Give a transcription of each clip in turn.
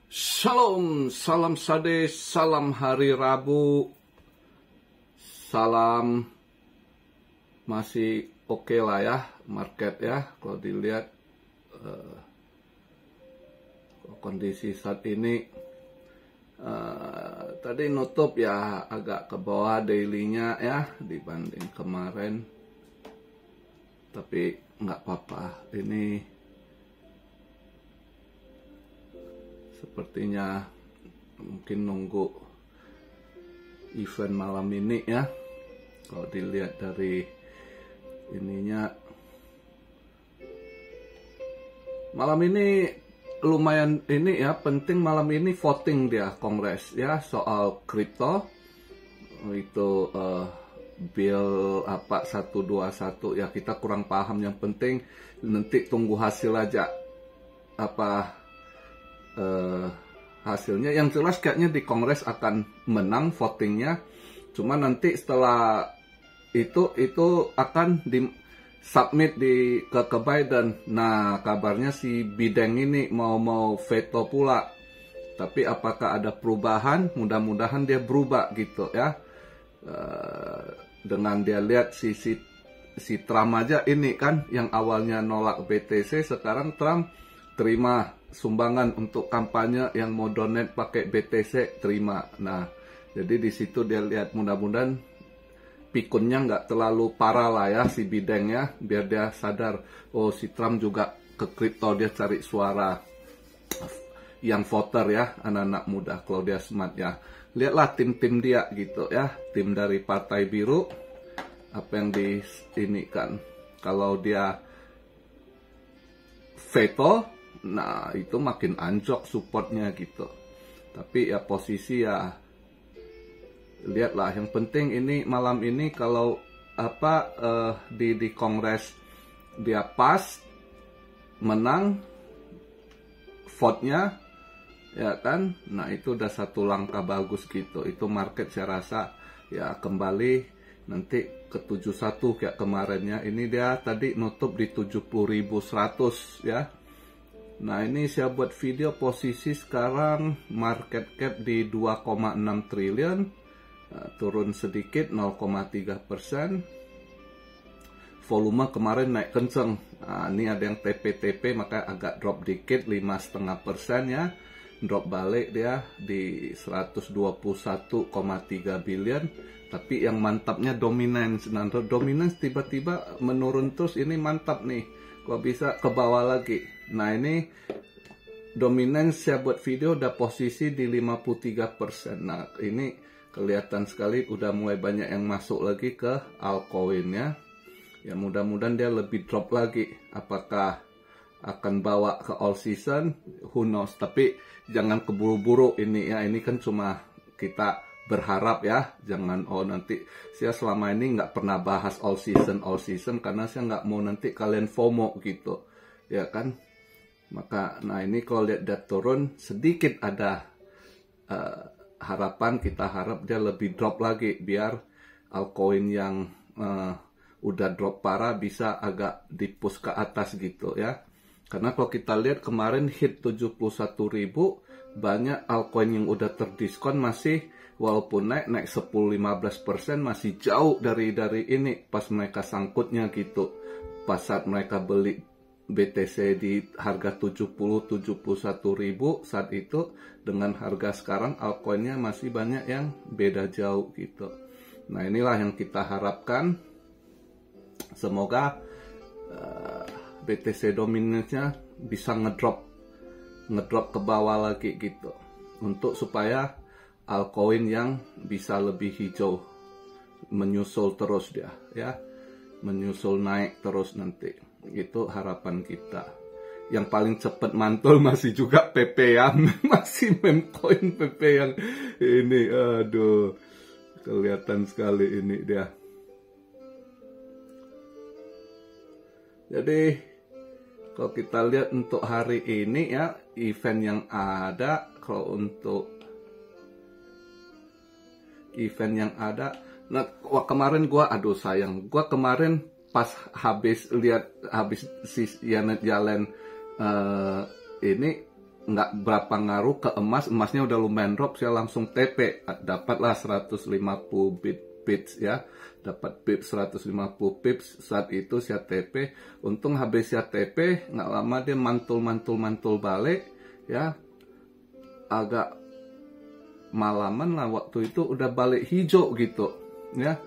Shalom, salam sade, salam hari Rabu, salam masih oke lah ya market ya. Kalau dilihat kondisi saat ini tadi nutup ya agak ke bawah daily-nya ya dibanding kemarin, tapi nggak apa-apa. Ini sepertinya mungkin nunggu event malam ini ya. Kalau dilihat dari ininya, malam ini lumayan ini ya, penting malam ini voting dia Kongres ya soal kripto. Itu bill apa 121 ya, kita kurang paham. Yang penting nanti tunggu hasil aja apa hasilnya. Yang jelas kayaknya di Kongres akan menang votingnya. Cuma nanti setelah itu akan di submit ke Biden. Nah, kabarnya si Biden ini mau veto pula. Tapi apakah ada perubahan? Mudah-mudahan dia berubah gitu ya. Dengan dia lihat si Trump aja ini kan yang awalnya nolak BTC, sekarang Trump terima sumbangan untuk kampanye yang mau donate pakai BTC, terima. Nah, jadi di situ dia lihat, mudah-mudahan pikunnya nggak terlalu parah lah ya si Biden ya, biar dia sadar, oh si Trump juga ke kripto, dia cari suara yang voter ya, anak-anak muda. Kalau dia smart ya, lihatlah tim-tim dia gitu ya, tim dari Partai Biru apa yang di ini kan, kalau dia veto, nah itu makin anjlok supportnya gitu. Tapi ya posisi ya lihatlah, yang penting ini malam ini kalau apa di Kongres dia pas menang vote-nya ya kan. Nah itu udah satu langkah bagus gitu. Itu market saya rasa ya kembali nanti ke 71 kayak kemarinnya. Ini dia tadi nutup di 70.100 ya. Nah ini saya buat video posisi sekarang market cap di 2,6 triliun, turun sedikit 0,3%. Volume kemarin naik kenceng. Nah, ini ada yang TP maka agak drop dikit 5,5% ya. Drop balik dia di 121,3 billion. Tapi yang mantapnya dominance. Nah, dominance tiba-tiba menurun terus, ini mantap nih. Kok bisa ke bawah lagi. Nah ini dominance saya buat video udah posisi di 53%. Nah ini kelihatan sekali udah mulai banyak yang masuk lagi ke altcoin ya. Ya mudah-mudahan dia lebih drop lagi. Apakah akan bawa ke all season? Who knows. Tapi jangan keburu-buru ini ya. Ini kan cuma kita berharap ya, jangan nanti saya selama ini nggak pernah bahas all season karena saya nggak mau nanti kalian FOMO gitu ya kan. Maka nah ini kalau lihat dia turun sedikit, ada harapan, kita harap dia lebih drop lagi biar altcoin yang udah drop parah bisa agak dipush ke atas gitu ya. Karena kalau kita lihat kemarin hit 71.000, banyak altcoin yang udah terdiskon masih, walaupun naik 10-15% masih jauh dari ini pas mereka sangkutnya gitu. Pas saat mereka beli BTC di harga 70-71 ribu saat itu, dengan harga sekarang altcoinnya masih banyak yang beda jauh gitu. Nah inilah yang kita harapkan, semoga BTC dominance-nya bisa ngedrop ke bawah lagi gitu, untuk supaya altcoin yang bisa lebih hijau menyusul terus dia ya, menyusul naik terus nanti. Itu harapan kita. Yang paling cepat mantul masih juga PP ya. Masih meme coin PP yang ini, aduh kelihatan sekali ini dia. Jadi kalau kita lihat untuk hari ini ya, event yang ada, kalau untuk event yang ada, nah kemarin gua kemarin pas habis si Janet Yellen ini nggak berapa ngaruh ke emas, emasnya udah lumayan drop, saya langsung TP, dapatlah 150 pips ya, dapat pips 150 pips, saat itu saya TP, untung habis saya TP, nggak lama dia mantul balik, ya, agak malaman lah waktu itu udah balik hijau gitu, ya.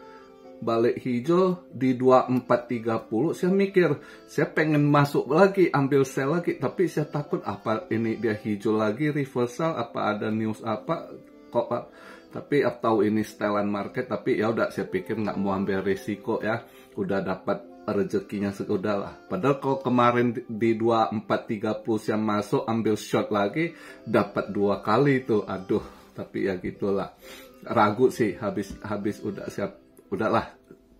Balik hijau di 2430, saya mikir saya pengen masuk lagi, ambil sell lagi, tapi saya takut apa ini dia hijau lagi reversal, apa ada news apa kok, tapi tahu ini setelan market, tapi ya udah saya pikir nggak mau ambil risiko ya, udah dapat rezekinya lah. Padahal kalau kemarin di 2430 saya masuk ambil short lagi, dapat 2 kali tuh, aduh, tapi ya gitulah, ragu sih, habis udah siap, udahlah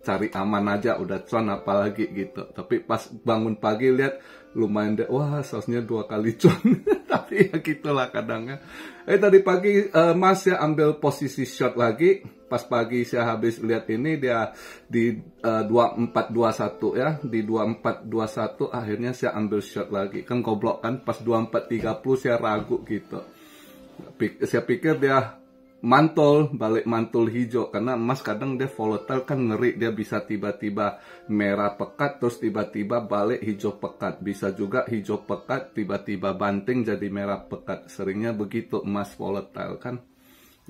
cari aman aja, udah cuan apalagi gitu. Tapi pas bangun pagi lihat lumayan deh, wah sausnya 2 kali cuan. Tapi ya gitulah kadangnya. Tadi pagi Mas ya ambil posisi short lagi. Pas pagi saya habis lihat ini dia di 2421 ya, di 2421 akhirnya saya ambil short lagi. Kan goblok kan, pas 2430 saya ragu gitu. Saya pikir dia balik mantul hijau, karena emas kadang dia volatile kan, ngeri, dia bisa tiba-tiba merah pekat terus tiba-tiba balik hijau pekat, bisa juga hijau pekat tiba-tiba banting jadi merah pekat, seringnya begitu emas volatile kan,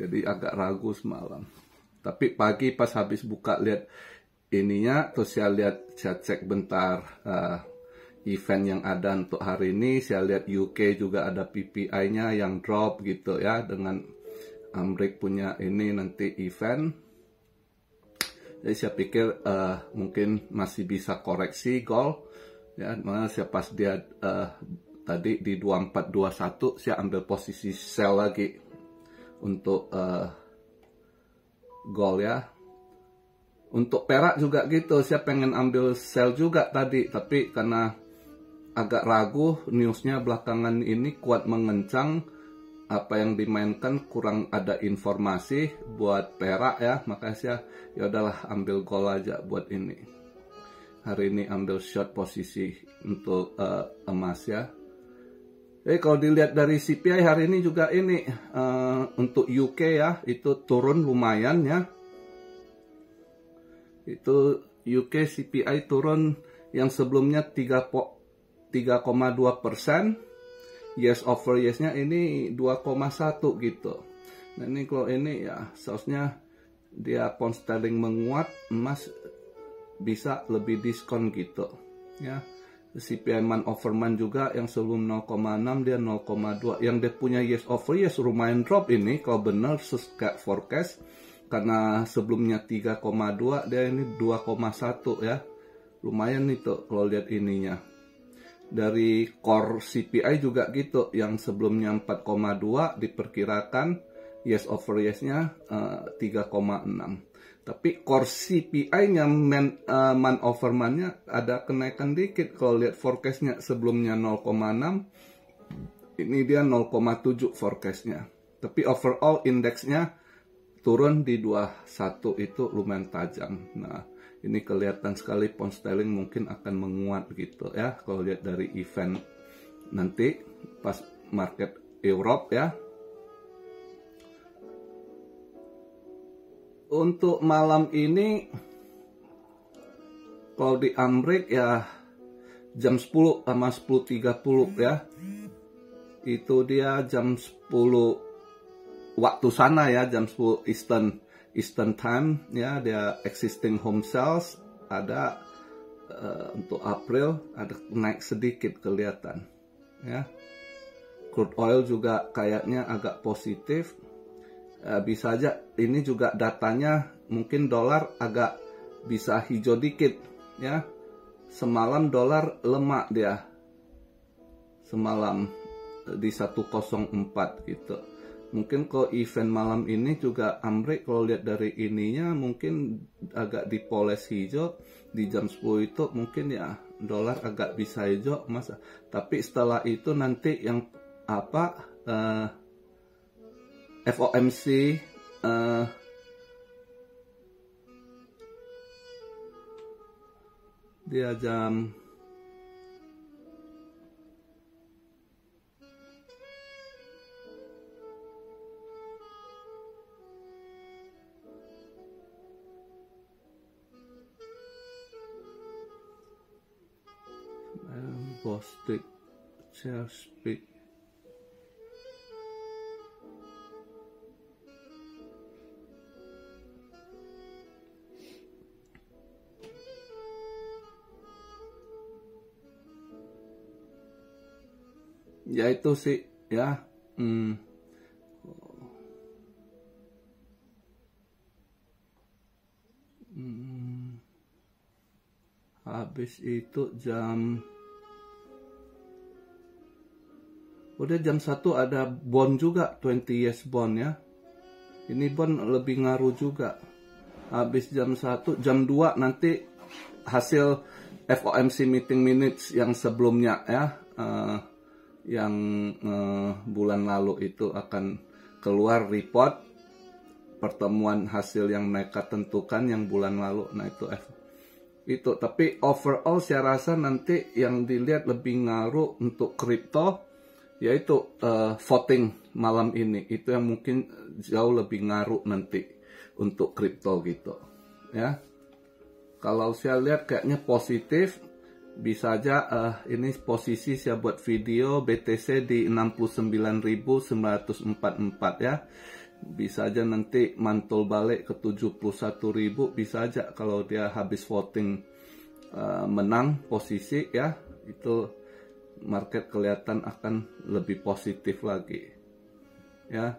jadi agak ragu semalam. Tapi pagi pas habis buka lihat ininya, terus saya cek bentar event yang ada untuk hari ini, saya lihat UK juga ada PPI-nya yang drop gitu ya, dengan Amrik punya ini nanti event. Jadi saya pikir mungkin masih bisa koreksi gold ya, mana saya pas dia tadi di 2421 saya ambil posisi sell lagi untuk gold ya. Untuk perak juga gitu, saya pengen ambil sell juga tadi, tapi karena agak ragu, newsnya belakangan ini kuat mengencang, apa yang dimainkan kurang ada informasi buat perak ya, makanya saya ya udahlah ambil gold aja buat ini. Hari ini ambil short posisi untuk emas ya. Jadi kalau dilihat dari CPI hari ini juga ini untuk UK ya, itu turun lumayan ya. Itu UK CPI turun, yang sebelumnya 3,2%. Yes over yes-nya ini 2,1 gitu. Nah ini kalau ini ya sausnya dia pound sterling menguat, emas bisa lebih diskon gitu ya. CPI man over man juga yang sebelum 0,6 dia 0,2. Yang dia punya yes over yes lumayan drop ini kalau benar kayak forecast, karena sebelumnya 3,2 dia ini 2,1 ya. Lumayan itu kalau lihat ininya. Dari core CPI juga gitu, yang sebelumnya 4,2 diperkirakan yes over yes-nya 3,6. Tapi core CPI-nya man over man-nya ada kenaikan dikit. Kalau lihat forecast-nya sebelumnya 0,6, ini dia 0,7 forecast-nya. Tapi overall indeksnya turun di 21, itu lumayan tajam. Nah, ini kelihatan sekali pound sterling mungkin akan menguat gitu ya, kalau lihat dari event nanti pas market Europe ya. Untuk malam ini kalau di Amrik ya jam 10 sama 10.30 ya, itu dia jam 10 waktu sana ya, jam 10 Eastern Time ya, dia existing home sales ada untuk April ada naik sedikit kelihatan ya. Crude oil juga kayaknya agak positif, bisa aja ini juga datanya mungkin dolar agak bisa hijau dikit ya. Semalam dolar lemah dia, semalam di 104 gitu. Mungkin kalau event malam ini juga Amrik kalau lihat dari ininya mungkin agak dipoles hijau di jam 10 itu, mungkin ya dolar agak bisa hijau masa. Tapi setelah itu nanti yang apa FOMC dia jam posted share speed. Ya itu sih ya. Habis itu udah jam 1 ada bond juga, 20 years bond ya. Ini bond lebih ngaruh juga. Habis jam 1, jam 2 nanti hasil FOMC meeting minutes yang sebelumnya ya. Yang bulan lalu itu akan keluar report pertemuan hasil yang mereka tentukan yang bulan lalu. Nah itu tapi overall saya rasa nanti yang dilihat lebih ngaruh untuk kripto yaitu voting malam ini, itu yang mungkin jauh lebih ngaruh nanti untuk kripto gitu ya. Kalau saya lihat kayaknya positif. Bisa aja ini posisi saya buat video BTC di 69.944 ya. Bisa aja nanti mantul balik ke 71.000, bisa aja kalau dia habis voting menang posisi ya. Itu market kelihatan akan lebih positif lagi ya.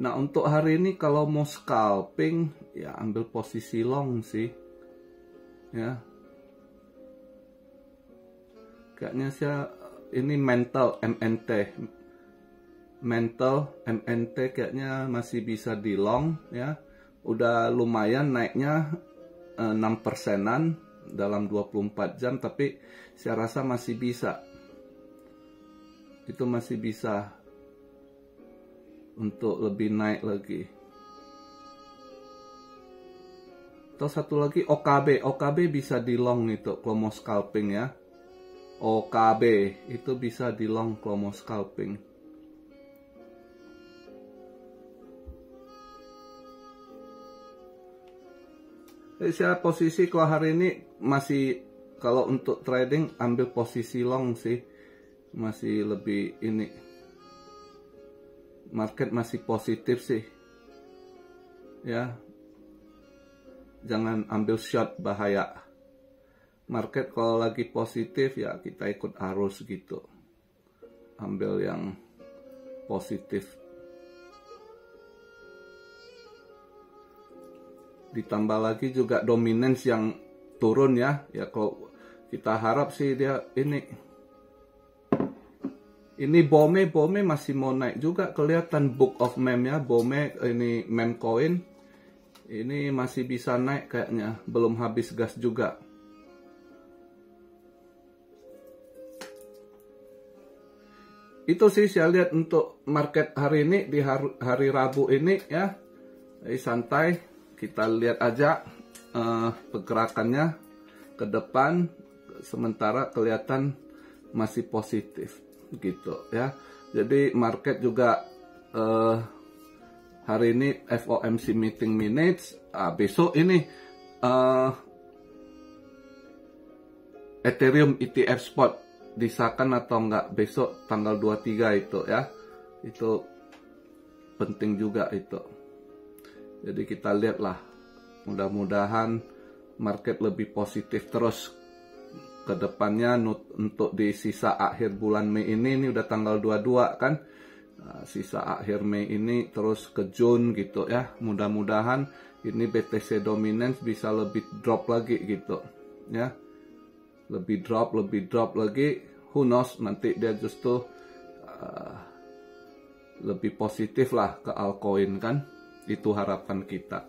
Nah untuk hari ini kalau mau scalping ya ambil posisi long sih ya. Kayaknya saya ini mental MNT kayaknya masih bisa di long ya. Udah lumayan naiknya 6%-an dalam 24 jam, tapi saya rasa masih bisa. Itu masih bisa untuk lebih naik lagi. Atau satu lagi OKB bisa di long itu kalau mau scalping ya. OKB itu bisa di long kalau mau scalping. Jadi saya posisi kalau hari ini masih, kalau untuk trading ambil posisi long sih. Masih lebih ini. Market masih positif sih. Ya. Jangan ambil short, bahaya. Market kalau lagi positif ya kita ikut arus gitu. Ambil yang positif. Ditambah lagi juga dominance yang turun ya. Ya kalau kita harap sih dia ini BOME masih mau naik juga, kelihatan book of meme ya. BOME ini meme coin. Ini masih bisa naik kayaknya, belum habis gas juga. Itu sih saya lihat untuk market hari ini, di hari Rabu ini ya. Jadi santai, kita lihat aja pergerakannya ke depan, sementara kelihatan masih positif gitu ya. Jadi market juga hari ini FOMC meeting minutes, besok ini Ethereum ETF spot disahkan atau enggak besok tanggal 23 itu ya. Itu penting juga itu. Jadi kita lihatlah, mudah-mudahan market lebih positif terus ke depannya untuk di sisa akhir bulan Mei ini udah tanggal 22 kan. Sisa akhir Mei ini terus ke June gitu ya. Mudah-mudahan ini BTC dominance bisa lebih drop lagi gitu ya. Lebih drop lagi. Who knows, nanti dia justru lebih positif lah ke altcoin kan. Itu harapan kita.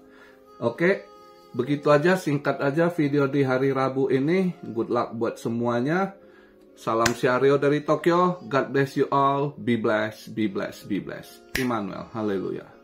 Oke, begitu aja, singkat aja video di hari Rabu ini. Good luck buat semuanya. Salam Syario dari Tokyo. God bless you all. Be blessed, be blessed, be blessed. Immanuel. Haleluya.